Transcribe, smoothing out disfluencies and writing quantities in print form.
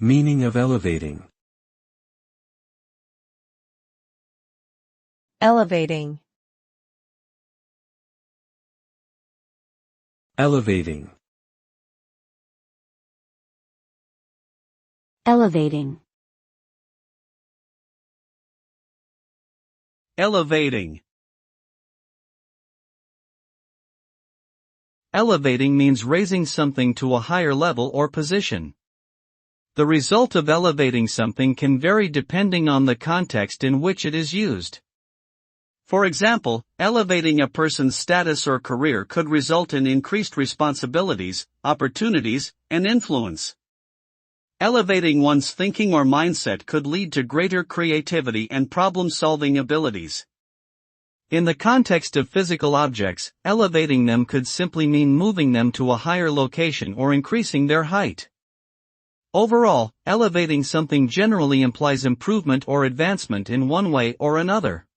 Meaning of elevating. Elevating. Elevating. Elevating. Elevating. Elevating means raising something to a higher level or position. The result of elevating something can vary depending on the context in which it is used. For example, elevating a person's status or career could result in increased responsibilities, opportunities, and influence. Elevating one's thinking or mindset could lead to greater creativity and problem-solving abilities. In the context of physical objects, elevating them could simply mean moving them to a higher location or increasing their height. Overall, elevating something generally implies improvement or advancement in one way or another.